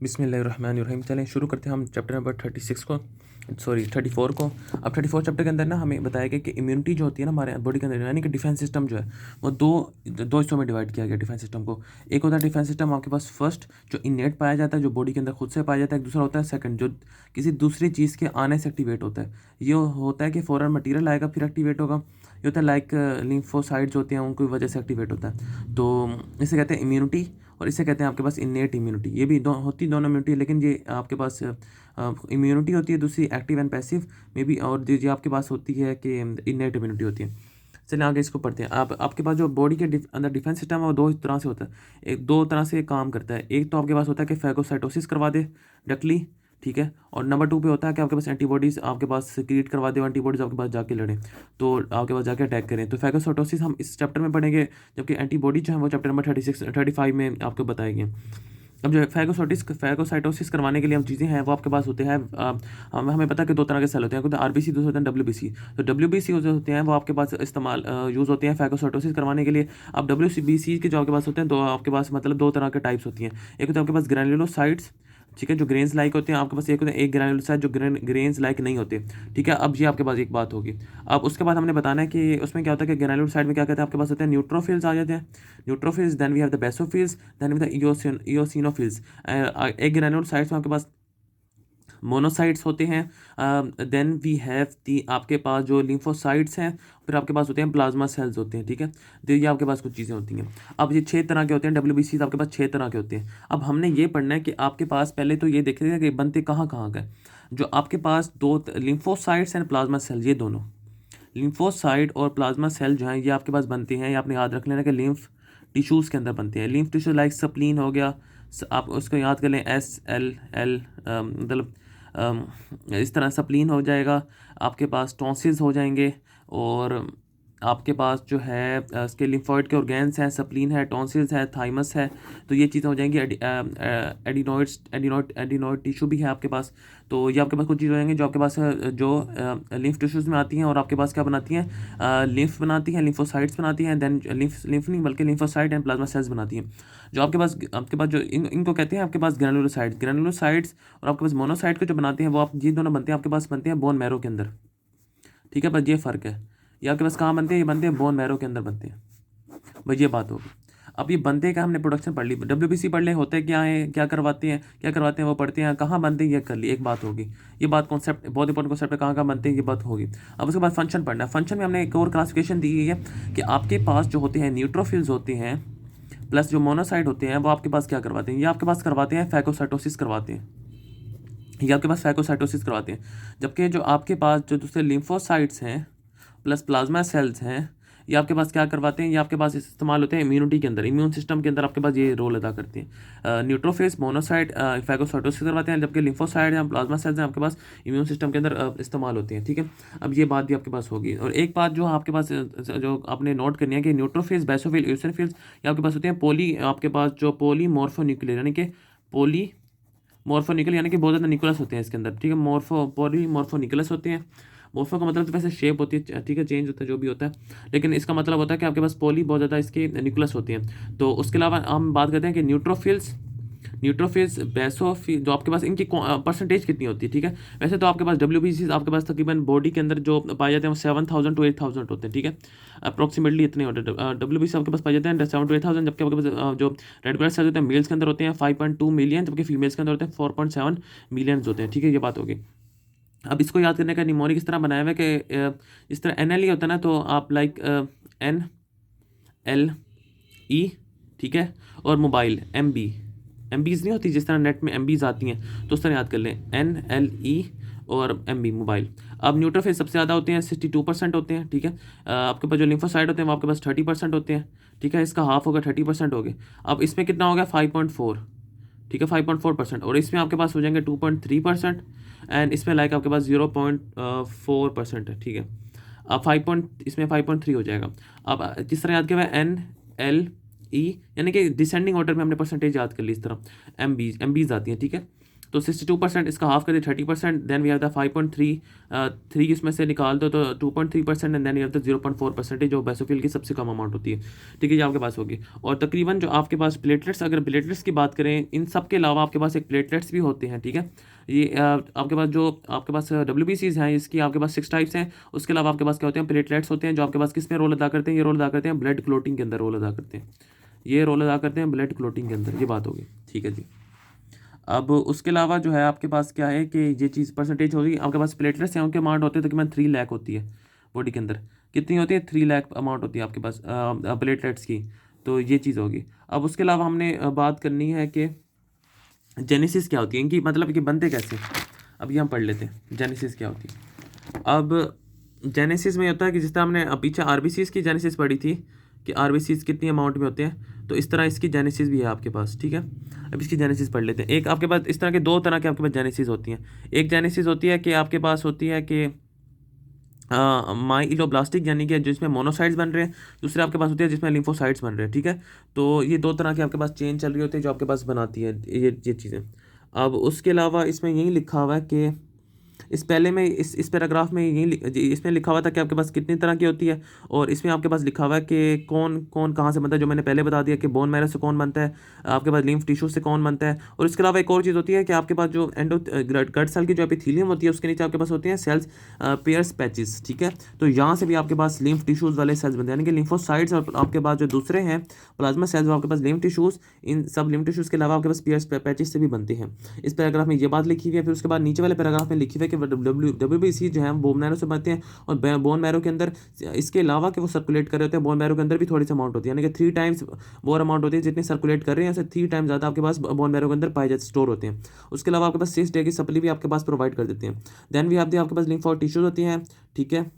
बिस्मिल्लाहिर्रहमानिर्रहीम। चलें शुरू करते हैं हम चैप्टर नंबर 36 को, सॉरी 34 को। अब 34 चैप्टर के अंदर ना हमें बताया गया कि इम्यूनिटी जो होती है ना हमारे बॉडी के अंदर, यानी कि डिफेंस सिस्टम जो है वो दो हिस्सों में डिवाइड किया गया डिफेंस सिस्टम को। एक होता है डिफेंस सिस्टम आपके पास फर्स्ट, जो इनेट पाया जाता है, जो बॉडी के अंदर खुद से पाया जाता है। एक दूसरा होता है सेकंड, जो किसी दूसरी चीज़ के आने से एक्टिवेट होता है। ये होता है कि फॉरेन मटीरियल आएगा फिर एक्टिवेट होगा। ये होता है लाइक लिम्फोसाइट्स होते हैं, उनकी वजह से एक्टिवेट होता है। तो इसे कहते हैं इम्यूनिटी, और इसे कहते हैं आपके पास इनेट इम्यूनिटी। ये भी दोनों इम्यूनिटी, लेकिन ये आपके पास इम्यूनिटी होती है दूसरी एक्टिव एंड पैसिव में भी, और जो आपके पास होती है कि इनेट इम्यूनिटी होती है। चलिए आगे इसको पढ़ते हैं। आपके पास जो बॉडी के अंदर डिफेंस सिस्टम है वो दो तरह से होता है। एक दो तरह से काम करता है। एक तो आपके पास होता है कि फैगोसाइटोसिस करवा दे डायरेक्टली, ठीक है। और नंबर 2 पे होता है कि आपके पास एंटीबॉडीज़ आपके पास क्रिएट करवा दे, एंटीबॉडीज़ आपके पास जाके लड़ें, तो आपके पास जाके अटैक करें। तो फैगोसाइटोसिस हम इस चैप्टर में पढ़ेंगे, जबकि एंटीबॉडी जो है वो चैप्टर नंबर 35 में आपको बताएंगे। अब जो फैगोसाइटोसिस करवाने के लिए हम चीज़ें हैं वो आपके पास होते हैं। हमें पता है कि दो तरह के सेल होते हैं, तो आरबीसी, दूसरे होते हैं डब्ल्यूबीसी। तो डब्ल्यूबीसी जो होते हैं वो आपके पास इस्तेमाल यूज़ होते हैं फैगोसाइटोसिस करवाने के लिए। अब डब्ल्यूबीसी के जो आपके पास होते हैं, दो आपके पास मतलब दो तरह के टाइप्स होती हैं। एक होता है आपके पास ग्रैन्युलोसाइट्स, ठीक है, जो ग्रेन्स लाइक होते हैं आपके पास। एक होते हैं एक ग्रैन्युलोसाइट जो ग्रेन्स लाइक नहीं होते, ठीक है। अब ये आपके पास एक बात होगी। अब उसके बाद हमने बताना है कि उसमें क्या होता है कि ग्रैन्युलोसाइट में क्या कहते हैं, आपके पास होते हैं न्यूट्रोफिल्स आ जाते हैं। Neutrophils, then we have the basophils, then we the eosinophils. एक ग्रैन्युलोसाइट्स में आपके पास मोनोसाइट्स होते हैं। देन वी हैव दी आपके पास जो लिम्फोसाइट्स हैं, फिर आपके पास होते हैं प्लाज्मा सेल्स होते हैं, ठीक है। तो ये आपके पास कुछ चीज़ें होती हैं। अब ये 6 तरह के होते हैं डब्ल्यूबीसी, आपके पास 6 तरह के होते हैं। अब हमने ये पढ़ना है कि आपके पास पहले तो ये देखेगा कि बनते कहाँ कहाँ का है। जो आपके पास दो लिम्फोसाइट्स एंड प्लाज्मा सेल, ये दोनों लिम्फोसाइट और प्लाज्मा सेल जो हैं ये आपके पास बनते हैं। ये आपने याद रख लेना कि लिम्फ टिश्यूज़ के अंदर बनते हैं। लिम्फ टिश्यू लाइक स्प्लीन हो गया, आप उसको याद कर लें SLL, मतलब इस तरह स्प्लीन हो जाएगा। आपके पास टॉन्सिल्स हो जाएंगे, और आपके पास जो है इसके लिम्फोइड के ऑर्गेन्स हैं, स्प्लीन है, टॉन्सिल्स है, थाइमस है। तो ये चीज़ें हो जाएंगी। एडिनोइड टिश्यू भी है आपके पास। तो ये आपके पास कुछ चीज़ हो जाएंगी जो आपके पास जो लिम्फ टिश्यूज़ में आती हैं, और आपके पास क्या बनाती हैं, लिम्फ बनाती हैं, लिम्फोसाइट्स बनाती हैं, देन लिम्फ नहीं बल्कि लिम्फोसाइट एंड प्लाज्मा सेल्स बनाती हैं। जो आपके पास जो इनको कहते हैं आपके पास ग्रैनुलोसाइट्स और आपके पास मोनोसाइट को जो बनाते हैं वो आप ये दोनों बनते हैं आपके पास बनते हैं बोन मैरो के अंदर, ठीक है। बस ये फ़र्क है। ये आपके पास कहाँ बनते हैं, ये बनते हैं बोन मैरो के अंदर बनते हैं। बस ये बात होगी। अब ये बनते का हमने प्रोडक्शन पढ़ ली, डब्ल्यूबीसी पढ़ ले, होते क्या है, क्या करवाते हैं वो पढ़ते हैं, कहाँ बनते हैं ये कर ली, एक बात होगी। ये बात कॉन्सेप्ट बहुत इंपॉर्टेंट कॉन्सेप्ट है, कहाँ बनते हैं ये बात होगी। अब उसके बाद फंक्शन पढ़ना है। फंक्शन में हमने एक और क्लासिफिकेशन दी गई है कि आपके पास जो होते हैं न्यूट्रोफिल्स होते हैं प्लस जो मोनोसाइट होते हैं वो आपके पास क्या करवाते हैं, ये आपके पास करवाते हैं फैगोसाइटोसिस करवाते हैं। ये आपके पास फैगोसाइटोसिस करवाते हैं। जबकि जो आपके पास जो दूसरे लिम्फोसाइट्स हैं प्लस प्लाज्मा सेल्स हैं, ये आपके पास क्या करवाते हैं, ये आपके पास इस्तेमाल होते हैं इम्यूनिटी के अंदर, इम्यून सिस्टम के अंदर आपके पास ये रोल अदा करते हैं। न्यूट्रोफिल्स मोनोसाइट फैगोसाइटोसिस करवाते हैं, जबकि लिम्फोसाइट या प्लाज्मा सेल्स हैं आपके पास इम्यून सिस्टम के अंदर इस्तेमाल होते हैं, ठीक है। अब ये बात भी आपके पास होगी। और एक बात जो आपके पास जो आपने नोट करनी है कि न्यूट्रोफिल्स, बेसोफिल, यूसिनोफिल्स, ये आपके पास होते हैं आपके पास जो पोलीमॉर्फोन्यूक्लियर, यानी कि मॉर्फोनिकल, यानी कि बहुत ज़्यादा निकुलस होते हैं इसके अंदर, ठीक है। पॉलीमॉर्फोनिकुलस होते हैं। मॉर्फो का मतलब तो वैसे शेप होती है, ठीक है, चेंज होता है जो भी होता है, लेकिन इसका मतलब होता है कि आपके पास पॉली बहुत ज़्यादा इसके निकुलस होते हैं। तो उसके अलावा हम बात करते हैं कि न्यूट्रोफिल्स बेसोफिल, जो आपके पास इनकी परसेंटेज कितनी होती है, ठीक है। वैसे तो आपके पास डब्ल्यूबीसी आपके पास तकरीबन बॉडी के अंदर जो पाए जाते हैं वो 7,000 to 8,000 होते हैं, ठीक है। अप्रोक्सीमेटली इतने होते हैं डब्ल्यूबीसी आपके पास पाए जाते हैं 7 to 8,000, जबकि आपके पास जो रेड ब्लड सेल्स होते हैं मेल्स के अंदर होते हैं 5.2 मिलियन, जबकि फीमेल्स के अंदर होते हैं 4.7 मिलियन होते हैं, ठीक है। ये बात होगी। अब इसको याद करने का निमोनिक इस तरह बनाया हुआ है कि इस तरह NLE होता है ना, तो आप लाइक NLE, ठीक है, और मोबाइल MBs नहीं होती, जिस तरह नेट में MBs आती हैं, तो उस तरह याद कर लें NLE और MB मोबाइल। अब न्यूट्रोफिल सबसे ज़्यादा होते हैं, 62% होते हैं, ठीक है। आपके पास जो लिम्फोसाइट होते हैं वो आपके पास 30% होते हैं, ठीक है। इसका हाफ होगा, 30% हो गए। अब इसमें कितना होगा 5.4, ठीक है, 5.4%, और इसमें आपके पास हो जाएंगे 2.3%, एंड इसमें लाइक आपके पास 0.4% है, ठीक है। अब इसमें 5.3 हो जाएगा। अब किस तरह याद किया हुआ है NLE, यानी कि डिसेंडिंग ऑर्डर में हमने परसेंटेज याद कर ली इस तरह। MBs आती हैं, ठीक है। तो 62% इसका हाफ कर दिया 30%, देन वी हैव द 5.3 इसमें से निकाल दो तो 2.3%, and then we have the 0.4% जो बेसोफिल की सबसे कम अमाउंट होती है, ठीक है, ये आपके पास होगी। और तकरीबन जो आपके पास प्लेटलेट्स, अगर प्लेटलेट्स की बात करें, इन सब के अलावा आपके पास एक प्लेटलेट्स भी होते हैं, ठीक है। ये आपके पास जो आपके पास WBCs हैं, इसकी आपके पास 6 टाइप्स हैं। उसके अलावा आपके पास क्या होते हैं, प्लेटलेट्स होते हैं, जो आपके पास किस में रोल अदा करते हैं, ये रोल अदा करते हैं ब्लड क्लोटिंग के अंदर रोल अदा करते हैं, ये रोल अदा करते हैं ब्लड क्लोटिंग के अंदर, ये बात होगी, ठीक है जी। अब उसके अलावा जो है आपके पास क्या है कि ये चीज़ परसेंटेज होगी, आपके पास प्लेटलेट्स हैं, उनके अमाउंट होते हैं तकरीबन 3 लाख होती है बॉडी के अंदर, कितनी होती है, 3 लाख अमाउंट होती है आपके पास प्लेटलेट्स की, तो ये चीज़ होगी। अब उसके अलावा हमने बात करनी है कि जेनेसिस क्या होती है, इनकी मतलब कि बनते कैसे, अब ये हम पढ़ लेते हैं जेनेसिस क्या होती है। अब जेनेसिस में होता है कि जिस तरह हमने पीछे RBCs की जेनेसिस पढ़ी थी कि RBCs कितनी अमाउंट में होते हैं, तो इस तरह इसकी जेनेसिस भी है आपके पास, ठीक है। अब इसकी जेनेसिस पढ़ लेते हैं। एक आपके पास इस तरह के 2 तरह के आपके पास जेनेसिस होती हैं। एक जेनेसिस होती है कि आपके पास होती है कि माइलोब्लास्टिक, यानी कि जिसमें मोनोसाइट्स बन रहे हैं, दूसरे आपके पास होती है जिसमें लिम्फोसाइट्स बन रहे हैं, ठीक है। तो ये 2 तरह के आपके पास चेन चल रही होती है जो आपके पास बनाती है ये चीज़ें। अब उसके अलावा इसमें यही लिखा हुआ है कि इस पहले में इस पैराग्राफ में इसमें लिखा हुआ था कि आपके पास कितनी तरह की होती है, और इसमें आपके पास लिखा हुआ है कि कौन कौन कहाँ से बनता है, जो मैंने पहले बता दिया कि बोन मैरो से कौन बनता है, आपके पास लिम्फ टिश्यू से कौन बनता है। और इसके अलावा एक और चीज़ होती है कि आपके पास जो गट सेल की जो एपिथेलियम होती है, उसके नीचे आपके पास होते हैं सेल्स पेयर्स पैचेस, ठीक है। तो यहाँ से भी आपके पास लिम्फ टिश्यूज़ वाले सेल्स बनते हैं, यानी कि लिम्फोसाइट्स, और आपके पास जो दूसरे हैं प्लाज्मा सेल्स, आपके पास लिम्फ टिश्यूज़, इन सब लिम्फ टिश्यूज़ के अलावा आपके पास पेयर्स पैचेस से भी बनते हैं। इस पैराग्राफ में ये बात लिखी हुई है। फिर उसके बाद नीचे वाले पैराग्राफ में लिखी हुई है कि WBC जो है बोन मैरो से बनते हैं, और बोन मैरो के अंदर इसके अलावा कि वो सर्कुलेट कर रहे होते हैं, बोन मैरो के अंदर भी थोड़ी सी अमाउंट होती है, यानी कि 3 टाइम्स मोर अमाउंट होती है जितनी सर्कुलेट कर रहे हैं, उससे 3 टाइम्स ज़्यादा आपके पास बोन मैरो के अंदर पाए जाते स्टोर होते हैं। उसके अलावा आपके पास 6 डे की सप्ली भी आपके पास प्रोवाइड कर देते हैं। देन भी आपके पास लिम्फोसाइट टिश्यूज होती हैं, ठीक है,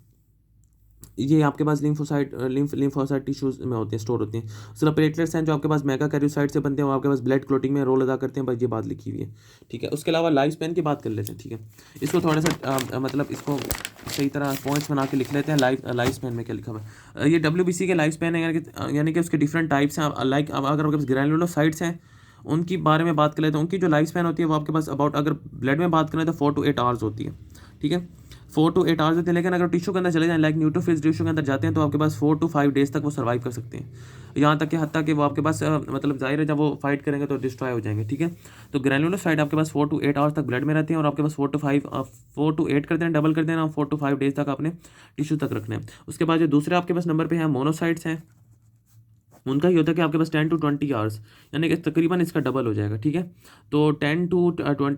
ये आपके पास लिम्फोसाइट टिश्यूज में होते हैं, स्टोर होते हैं। उसके प्लेटलेट्स हैं जो आपके पास मेगा कैरियोसाइट से बनते हैं, वो आपके पास ब्लड क्लोटिंग में रोल अदा करते हैं, बस ये बात लिखी हुई है, ठीक है। उसके अलावा लाइफ स्पैन की बात कर लेते हैं, ठीक है। इसको थोड़ा सा मतलब इसको सही तरह पॉइंट्स बना के लिख लेते हैं। लाइफ स्पैन में क्या लिखा हुआ है, ये WBC के लाइफ स्पैन है, यानी कि उसके डिफरेंट टाइप्स हैं। लाइक अगर आपके पास ग्रैनुलोसाइट्स हैं, उनकी बारे में बात कर लेते हैं। उनकी जो लाइफ स्पैन होती है वो आपके पास अबाउट, अगर ब्लड में बात करें तो 4 to 8 आवर्स होती है, ठीक है, 4 to 8 आवर्स होते हैं। लेकिन अगर टिश्यू के अंदर चले जाएं, लाइक न्यूट्रोफिल्स टिश्यू के अंदर जाते हैं, तो आपके पास 4 to 5 डेज तक वो सर्वाइव कर सकते हैं, यहाँ तक कि हत्ता कि वो आपके पास मतलब जाहिर है जब वो फाइट करेंगे तो डिस्ट्रॉय हो जाएंगे, ठीक है। तो ग्रैनुलोसाइट आपके पास 4 to 8 आवर्स तक ब्लड में रहते हैं, और आपके पास 4 to 8 कर देना, डबल कर देना, 4 to 5 डेज तक आपने टिश्यू तक रखना है। उसके बाद जो दूसरे आपके पास नंबर पर हैं मोनोसाइट्स हैं, उनका ही होता है कि आपके पास 10 to 20 आवर्स, यानी कि तकरीबन इसका डबल हो जाएगा, ठीक है। तो 10 to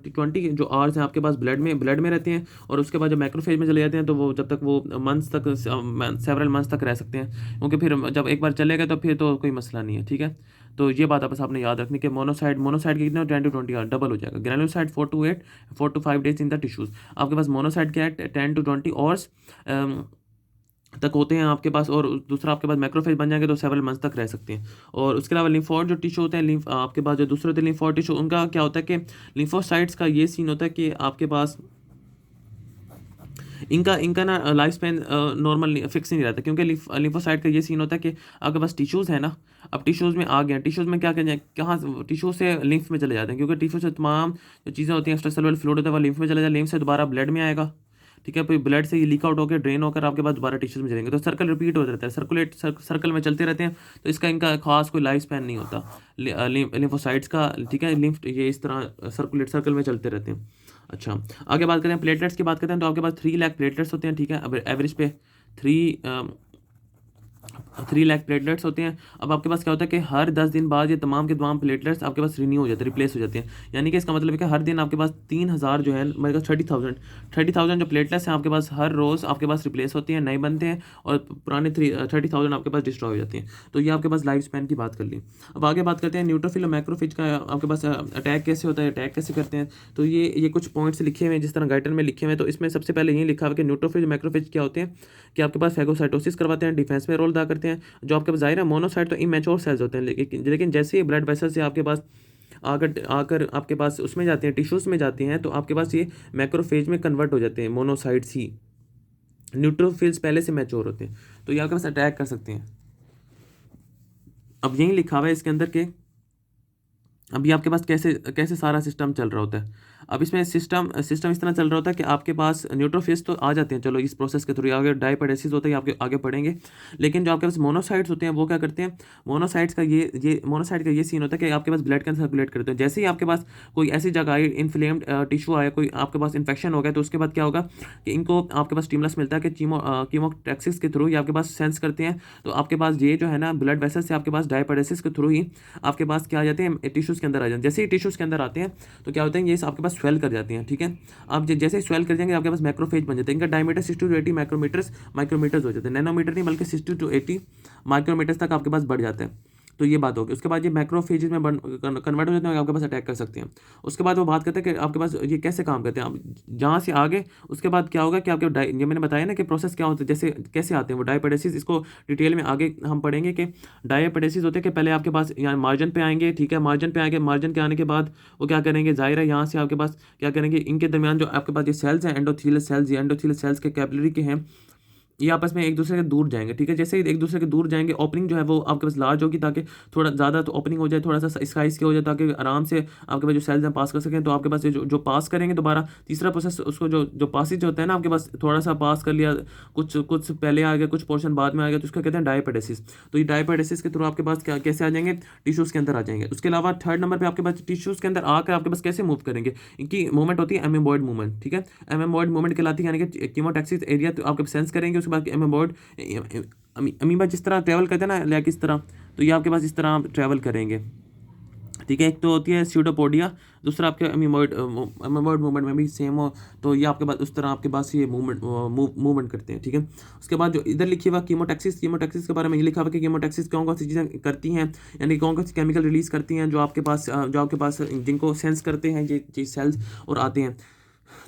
20 जो आवर्स हैं आपके पास ब्लड में रहते हैं, और उसके बाद जब मैक्रोफेज में चले जाते हैं तो वो जब तक वो मंथ्स तक, सेवरल मंथ्स तक रह सकते हैं, क्योंकि फिर जब एक बार चले गए तो फिर तो कोई मसला नहीं है, ठीक है। तो ये बात बस आपने याद रखनी कि मोनोसाइट के कितने 10 to 20 आवर डबल हो जाएगा। Granulocyte 4 to 5 days in the tissues. आपके पास मोनोसाइट क्या है 10 to 20 आवर्स तक होते हैं आपके पास, और दूसरा आपके पास मैक्रोफेज बन जाएंगे तो सेवरल मंथ्स तक रह सकते हैं। और उसके अलावा लिम्फोइड जो टिश्यू होते हैं, आपके पास जो दूसरे होते हैं लिम्फोइड टिश्यू, उनका क्या होता है कि लिम्फोसाइट्स का ये सीन होता है कि आपके पास इनका ना लाइफ स्पैन नॉर्मल फिक्स नहीं रहता, क्योंकि लिम्फोसाइट का ये सीन होता है कि आपके पास टिश्यूज़ है ना, अब टिश्यूज़ में आ गया, टिश्यूज़ में क्या करें, कहाँ टिश्यू से लिम्फ में चले जाते हैं, क्योंकि टिश्यू से तमाम जो चीज़ें होती हैं एक्स्ट्रासेलुलर फ्लूइड होता है वो लिम्फ में चले जाए, लिम्फ से दोबारा ब्लड में आएगा, ठीक है। फिर ब्लड से ये लीक आउट होकर ड्रेन होकर आपके पास दोबारा टिश्यूज में चलेंगे, तो सर्कल रिपीट होता रहता है, सर्कल में चलते रहते हैं। तो इनका खास कोई लाइफ स्पैन नहीं होता लिम्फोसाइट्स का, ठीक है। लिम्फ ये इस तरह सर्कल में चलते रहते हैं। अच्छा, आगे बात करते हैं प्लेटलेट्स की बात करते हैं, तो आपके पास 3 लाख प्लेटलेट्स होते हैं, ठीक है। अब एवरेज पे 3 लाख प्लेटलेट्स होते हैं। अब आपके पास क्या होता है कि हर 10 दिन बाद ये तमाम के तमाम प्लेटलेट्स आपके पास रिन्यू हो जाते हैं, रिप्लेस हो जाते हैं, यानी कि इसका मतलब है कि हर दिन आपके पास 3000 जो है, मतलब 30,000 जो प्लेटलेट्स हैं आपके पास हर रोज़ आपके पास रिप्लेस होती हैं, नए बनते हैं, और पुराने 30,000 आपके पास डिस्ट्रॉय हो जाते हैं। तो ये आपके पास लाइफ स्पैन की बात कर ली। अब आगे बात करते हैं न्यूट्रोफिल और मैक्रोफेज का आपके पास अटैक कैसे होता है, अटैक कैसे करते हैं। तो ये कुछ पॉइंट्स लिखे हुए हैं जिस तरह गाइडर में लिखे हुए हैं। तो इसमें सबसे पहले ये लिखा हुआ है कि न्यूट्रोफिल मैक्रोफेज क्या होते हैं, कि आपके पास फैगोसाइटोसिस करवाते हैं, डिफेंस में रोल अदा करते हैं। जो आपके पास जाहिर है मोनोसाइट तो इमेच्योर सेल्स होते हैं, लेकिन जैसे ही ब्लड वेसल से आपके पास आकर आपके पास उसमें जाते हैं, टिश्यूज़ में जाते हैं, तो आपके पास ये मैक्रोफेज में कन्वर्ट हो जाते हैं मोनोसाइट्स ही। न्यूट्रोफिल्स पहले से मैच्योर होते हैं, तो ये आपके पास अटैक कर सकते हैं। अब यही लिखा हुआ है इसके अंदर के अभी आपके पास कैसे सारा सिस्टम चल रहा होता है। अब इसमें सिस्टम सिस्टम इस तरह चल रहा होता है कि आपके पास न्यूट्रोफिल्स तो आ जाते हैं, चलो इस प्रोसेस के थ्रू, आगे डायपेडेसिस होता है आपके आगे पढ़ेंगे। लेकिन जो आपके पास मोनोसाइट्स होते हैं वो क्या करते हैं, मोनोसाइट्स का मोनोसाइट का ये सीन होता है कि आपके पास ब्लड कैन सर्कुलेट करते हैं। जैसे ही आपके पास कोई ऐसी जगह आई, इन्फ्लेम्ड टिश्यू आया, कोई आपके पास इन्फेक्शन हो गया, तो उसके बाद क्या होगा कि इनको आपके पास स्टिमुलस मिलता है कि कीमोटैक्सिस के थ्रू ये आपके पास सेंस करते हैं। तो आपके पास ये जो है ना ब्लड वेसल से आपके पास डायपेडेसिस के थ्रू ही आपके पास क्या आ जाते हैं, टिश्यूज़ के अंदर आ जाते हैं। जैसे ही टिश्यूज़ के अंदर आते हैं तो क्या होता है, ये आपके पास स्वेल कर जाती हैं, ठीक है। अब जैसे ही स्वेल कर जाएंगे आपके पास मैक्रोफेज बन जाते हैं। इनका डायमीटर 60 to 80 माइक्रोमीटर्स हो जाते हैं, नैनोमीटर नहीं बल्कि 60 to 80 माइक्रोमीटर्स तक आपके पास बढ़ जाता है। तो ये बात होगी। उसके बाद ये मैक्रोफेजेस में कन्वर्ट हो जाते हैं, आपके पास अटैक कर सकते हैं। उसके बाद वो बात करते हैं कि आपके पास ये कैसे काम करते हैं। अब जहाँ से आगे उसके बाद क्या होगा कि आपके ये मैंने बताया ना कि प्रोसेस क्या होता है, जैसे कैसे आते हैं वो डायपेडेसिस। इसको डिटेल में आगे हम पढ़ेंगे कि डायपेडेसिस होते हैं कि पहले आपके पास यहाँ मार्जिन पे आएंगे, ठीक है, मार्जिन पे आएंगे, मार्जिन के आने के बाद वो क्या करेंगे, जाहिर है यहाँ से आपके पास क्या करेंगे, इनके दरमियान जो आपके पास ये सेल्स हैं एंडोथेलियल सेल्स, ये एंडोथेलियल सेल्स के कैपिलरी के हैं, ये आपस में एक दूसरे के दूर जाएंगे, ठीक है। जैसे ही एक दूसरे के दूर जाएंगे ओपनिंग जो है वो आपके पास लार्ज होगी ताकि थोड़ा ज़्यादा तो ओपनिंग हो जाए, थोड़ा सा साइज के हो जाए ताकि आराम से आपके पास जो सेल्स हैं पास कर सकें। तो आपके पास जो पास करेंगे दोबारा तीसरा प्रोसेस, उसको जो पासेज होता है ना, आपके पास थोड़ा सा पास कर लिया, कुछ कुछ पहले आ गया, कुछ पोर्शन बाद में आ गया, तो उसका कहते हैं डायपेडेसिस। तो ये डायपेडेसिस के थ्रू आपके पास क्या कैसे आ जाएंगे, टिश्यूज़ के अंदर आ जाएंगे। उसके अलावा थर्ड नंबर पर आपके पास टिश्यूज़ के अंदर आकर आपके पास कैसे मूव करेंगे, इनकी मूवमेंट होती है एमेबॉइड मूवमेंट, ठीक है। एमेबॉइड मूवमेंट कहलाती है, यानी कि कीमोटैक्सिस एरिया तो आपके सेंस करेंगे, उसके बाद एमेबॉइड अमीबा जिस तरह ट्रैवल करते हैं ना लाइक इस तरह, तो ये आपके पास इस तरह ट्रैवल करेंगे, ठीक है। एक तो होती है स्यूडोपोडिया, दूसरा आपके अमीबॉइड मूवमेंट में भी सेम हो, तो ये आपके पास उस तरह आपके पास ये मूवमेंट करते हैं, ठीक है। उसके बाद जो इधर लिखी हुआ कीमोटैक्सिस के बारे में ये लिखा हुआ कि कीमोटैक्सिस कौन कौन सी चीज़ें करती हैं, यानी कौन कौन सी केमिकल रिलीज़ करती हैं जो आपके पास जिनको सेंस करते हैं ये सेल्स और आते हैं।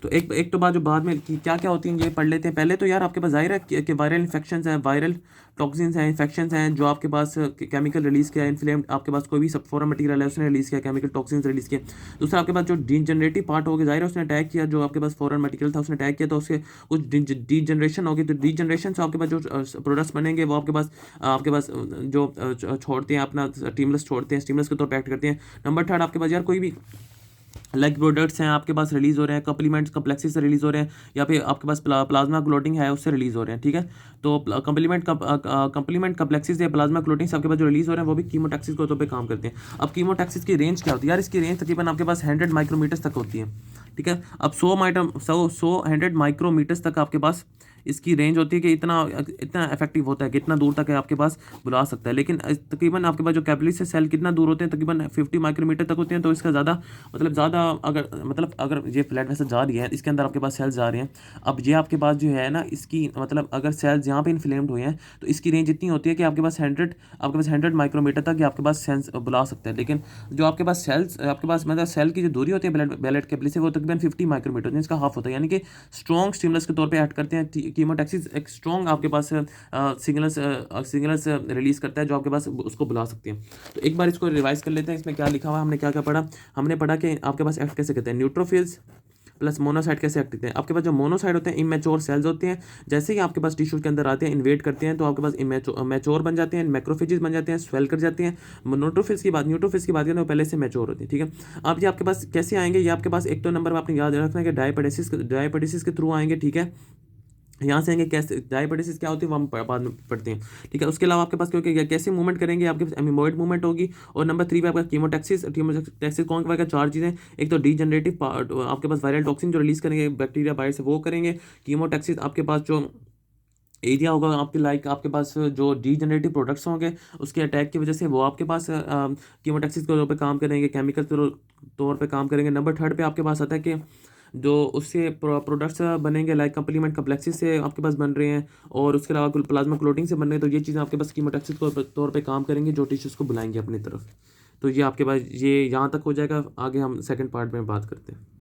तो एक तो बात जो बाद में क्या क्या होती हैं ये पढ़ लेते हैं। पहले तो यार आपके पास जाहिर है कि वायरल इन्फेक्शंस हैं, वायरल टॉक्सिन्स हैं, इन्फेक्शंस हैं जो आपके पास केमिकल रिलीज़ किया, इन्फ्लेम्ड आपके पास कोई भी सब फॉरन मटीरियल है उसने रिलीज़ किया, केमिकल टॉक्सिन्स रिलीज़ किए। दूसरा आपके पास जो डीजनरेटिव पार्ट हो गया, जाहिर है उसने अटैक किया, जो आपके पास फॉरन मटीरियल था उसने अटैक किया, तो उसके कुछ डीजनरेशन हो गई। तो डीजनरेशन से आपके पास जो प्रोडक्ट्स बनेंगे वो आपके पास जो छोड़ते हैं अपना स्टिमुलस छोड़ते हैं, स्टिमुलस के तौर पर एक्ट करते हैं। नंबर थर्ड आपके पास यार कोई भी लाइक प्रोडक्ट्स हैं आपके पास रिलीज़ हो रहे हैं, कम्प्लीमेंट्स कम्प्लेक्सेस से रिलीज़ हो रहे हैं, या फिर आपके पास प्लाज्मा क्लोटिंग है उससे रिलीज़ हो रहे हैं, ठीक है। तो कम्प्लीमेंट कम्प्लेक्सेस या प्लाज्मा क्लोटिंग से आपके पास जो रिलीज़ हो रहे हैं वो भी कीमोटैक्सिस के तौर पे काम करते हैं। अब कीमोटैक्सिस की रेंज क्या होती है यार, इसकी रेंज तकरीबन आपके पास 100 माइक्रोमीटर्स तक होती है, ठीक है। अब 100 माइक्रोमीटर्स तक आपके पास इसकी रेंज होती है कि इतना इतना इफेक्टिव होता है कि इतना दूर तक है आपके पास बुला सकता है। लेकिन तकरीबन आपके पास जो कैपिलरी से सेल कितना दूर होते हैं, तकरीबन 50 माइक्रोमीटर तक होते हैं। तो इसका ज़्यादा अगर ये फ्लैट वैसे जा रही है, इसके अंदर आपके पास सेल्स जा रहे हैं। अब ये आपके पास जो है ना इसकी अगर सेल्स यहाँ पे इन्फ्लेम्ड हुए हैं तो इसकी रेंज इतनी होती है कि आपके पास 100 माइक्रोमीटर तक ये आपके पास सेंस बुला सकता है। लेकिन जो आपके पास सेल्स आपके पास सेल की जो दूरी होती है ब्लड कैपिलरी से वो तकरीबन 50 माइक्रोमीटर, इसका हाफ होता है, यानी कि स्ट्रॉन्ग स्टिमुलस के तौर पे एक्ट करते हैं। कीमोटैक्सिस एक स्ट्रॉन्ग आपके पास सिग्नल्स रिलीज़ करता है जो आपके पास उसको बुला सकते हैं। तो एक बार इसको रिवाइज कर लेते हैं, इसमें क्या लिखा हुआ है, हमने क्या क्या पढ़ा। हमने पढ़ा कि आपके पास एक्ट कैसे करते हैं, न्यूट्रोफिल्स प्लस मोनोसाइट कैसे एक्ट करते हैं। आपके पास जो मोनोसाइट होते हैं इमेच्योर सेल्स होते हैं, जैसे ही आपके पास टिश्यूज के अंदर आते हैं इन्वेड करते हैं तो आपके पास मैच्योर बन जाते हैं, मैक्रोफेजेस बन जाते हैं, स्वेल कर जाते हैं। न्यूट्रोफिल्स की बात करें तो पहले से मैच्योर होती है, ठीक है। अब ये आपके पास कैसे आएंगे, ये आपके पास एक तो नंबर में आपने याद रखना है कि डायपेडेसिस के थ्रू आएंगे, ठीक है। यहाँ से आएंगे कैसे, डायपेटिस क्या होती है वो हम बाद में पढ़ते हैं, ठीक है। उसके अलावा आपके पास क्योंकि कैसे मूवमेंट करेंगे, आपके पास एमिबॉइड मूवमेंट होगी। और नंबर 3 पे आपका कीमोटैक्सिस कौन करेगा, 4 चीज़ें। एक तो डीजनरेटिव पार्ट आपके पास वायरल टॉक्सिन जो रिलीज करेंगे बैक्टीरिया बाहर से वो करेंगे। कीमोटैक्सिस आपके पास जो एरिया होगा आपके पास जो डीजनरेटिव प्रोडक्ट्स होंगे उसके अटैक की वजह से वो आपके पास कीमोटैक्सिस के तौर पे काम करेंगे, केमिकल के तौर पे काम करेंगे। नंबर 3 पे आपके पास आता है कि जो उससे प्रोडक्ट्स बनेंगे लाइक कम्प्लीमेंट कम्प्लेक्सेस से आपके पास बन रहे हैं, और उसके अलावा प्लाज्मा क्लोटिंग से बन रहे हैं। तो ये चीज़ें आपके पास कीमोटैक्सिस के तौर पे काम करेंगे जो टिश्यूज़ को बुलाएंगे अपनी तरफ। तो ये आपके पास ये यहाँ तक हो जाएगा, आगे हम सेकंड पार्ट में बात करते हैं।